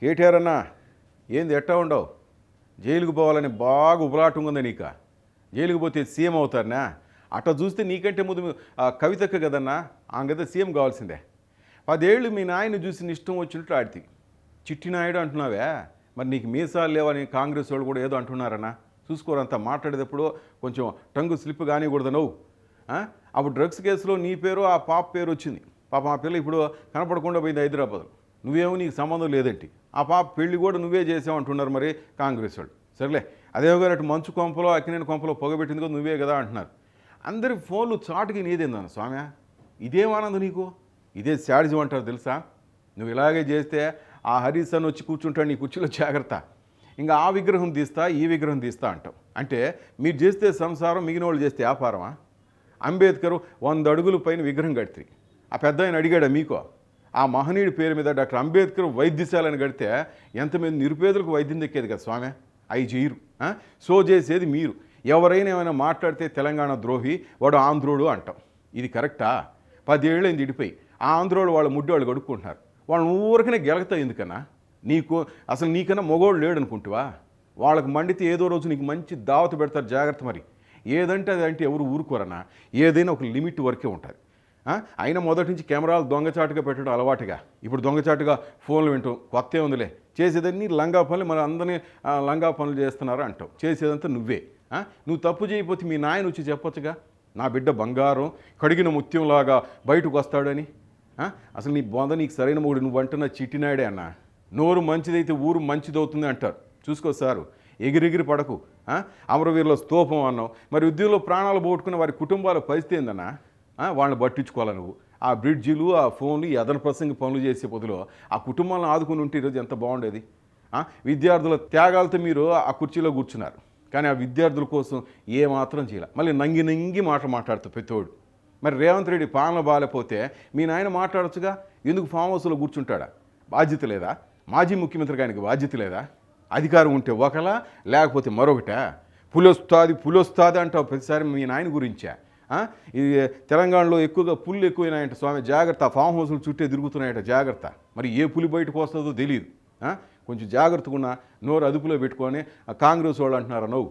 కేటీఆర్ అన్న ఏంది ఎట్టా ఉండవు? జైలుకు పోవాలని బాగా ఉబలాటం ఉంది నీక. జైలుకు పోతే సీఎం అవుతారనా? అట్లా చూస్తే నీకంటే ముందు కవితక్క కదన్నా, ఆమె కదా సీఎం కావాల్సిందే. 10 ఏళ్ళు మీ నాయన చూసి ఇష్టం వచ్చినట్లు ఆడితే చిట్టి నాయుడు అంటున్నావే, మరి నీకు మీసాలు లేవని కాంగ్రెస్ వాళ్ళు కూడా ఏదో అంటున్నారన్నా. చూసుకోరంతా మాట్లాడేటప్పుడు కొంచెం టంగు స్లిప్ కానికూడదు నువ్వు. అప్పుడు డ్రగ్స్ కేసులో నీ పేరు ఆ పాప పేరు వచ్చింది. పాప ఆ పిల్ల ఇప్పుడు కనపడకుండా పోయింది హైదరాబాద్. నువ్వేమో నీకు సంబంధం లేదంటే ఆ పాప పెళ్లి కూడా నువ్వే చేసావు అంటున్నారు మరి కాంగ్రెస్ వాళ్ళు. సరేలే, అదేవిధంగా అటు మంచు కొంపలో అక్కినేని కొంపలో పొగబెట్టింది కూడా నువ్వే కదా అంటున్నారు. అందరి ఫోన్లు చాటుకి నీదేందన్న స్వామి? ఇదేమానందు నీకు? ఇదే శాడిజం అంటారు తెలుసా? నువ్వు ఇలాగే చేస్తే ఆ హరీష్ అని వచ్చి కూర్చుంటాడు నీ కుర్చీలో, జాగ్రత్త. ఇంకా ఆ విగ్రహం తీస్తా ఈ విగ్రహం తీస్తా అంటావు. అంటే మీరు చేస్తే సంసారం, మిగిలిన వాళ్ళు చేస్తే వ్యాపారమా? అంబేద్కర్ 100 అడుగుల పైన విగ్రహం కడితే ఆ పెద్ద ఆయన అడిగాడా మీకో? ఆ మహనీయుడి పేరు మీద డాక్టర్ అంబేద్కర్ వైద్యశాలను కడితే ఎంతమంది నిరుపేదలకు వైద్యం దక్కేది కదా స్వామి? అవి చేయరు. సో చేసేది మీరు. ఎవరైనా ఏమైనా మాట్లాడితే తెలంగాణ ద్రోహి, వాడు ఆంధ్రోడు అంటాం. ఇది కరెక్టా? 10 ఏళ్ళైంది ఇడిపోయి ఆ ఆంధ్రోడు వాళ్ళ ముడ్డి వాళ్ళు కడుక్కుంటున్నారు. వాళ్ళని ఊరికనే గెలగతావు ఎందుకన్నా? నీకు అసలు నీకన్నా మొగోడు లేడు అనుకుంటువా? వాళ్ళకి మండితే ఏదో రోజు నీకు మంచి దావత పెడతారు, జాగ్రత్త. మరి ఏదంటే అదంటే ఎవరు ఊరుకోరన్నా. ఏదైనా ఒక లిమిట్ వరకే ఉంటుంది. అయినా మొదటి నుంచి కెమెరాలు దొంగచాటుగా పెట్టడం అలవాటుగా, ఇప్పుడు దొంగచాటుగా ఫోన్లు వింటాం. కొత్త ఉందిలే, చేసేదన్నీ లంగా పనులు, మన అందరినీ లంగా పనులు చేస్తున్నారు అంటావు. చేసేదంతా నువ్వే. నువ్వు తప్పు చేయకపోతే మీ నాయన వచ్చి చెప్పొచ్చుగా, నా బిడ్డ బంగారం కడిగిన ముత్యంలాగా బయటకు వస్తాడని. అసలు నీ బొంద నీకు సరైన మూడు, నువ్వు అంటున్న చిట్టినాయుడే అన్న. నోరు మంచిదైతే ఊరు మంచిదవుతుంది అంటారు. చూసుకో సారు, ఎగిరెగిరి పడకు. అమరవీరుల స్తూపం అన్నావు, మరి ఉద్యోగంలో ప్రాణాలు పోగొట్టుకున్న వారి కుటుంబాల పరిస్థితి ఏందన్నా? వాళ్ళని పట్టించుకోవాలి నువ్వు. ఆ బ్రిడ్జిలు, ఆ ఫోన్లు, ఈ అదన ప్రసంగి పనులు చేసే బదులు ఆ కుటుంబాలను ఆదుకుని ఉంటే ఈరోజు ఎంత బాగుండేది. విద్యార్థుల త్యాగాలతో మీరు ఆ కుర్చీలో కూర్చున్నారు, కానీ ఆ విద్యార్థుల కోసం ఏమాత్రం చేయాలి. మళ్ళీ నంగి మాట్లాడుతూ పెద్దోడు. మరి రేవంత్ రెడ్డి పాలన బాగాలేకపోతే మీ నాయన మాట్లాడచ్చుగా, ఎందుకు ఫామ్ హౌస్లో కూర్చుంటాడా? బాధ్యత లేదా? మాజీ ముఖ్యమంత్రికి ఆయనకి బాధ్యత లేదా? అధికారం ఉంటే ఒకలా, లేకపోతే మరొకటా? పులొస్తాది అంటావు ప్రతిసారి మీ నాయన గురించా? ఇది తెలంగాణలో ఎక్కువగా పుల్లు ఎక్కువైనాయంట స్వామి, జాగ్రత్త. ఫామ్ హౌస్లు చుట్టే తిరుగుతున్నాయట, జాగ్రత్త. మరి ఏ పులి బయటకు వస్తుందో తెలియదు. కొంచెం జాగ్రత్తగా ఉన్న, నోరు అదుపులో పెట్టుకొని కాంగ్రెస్ వాళ్ళు అంటున్నారా నువ్వు?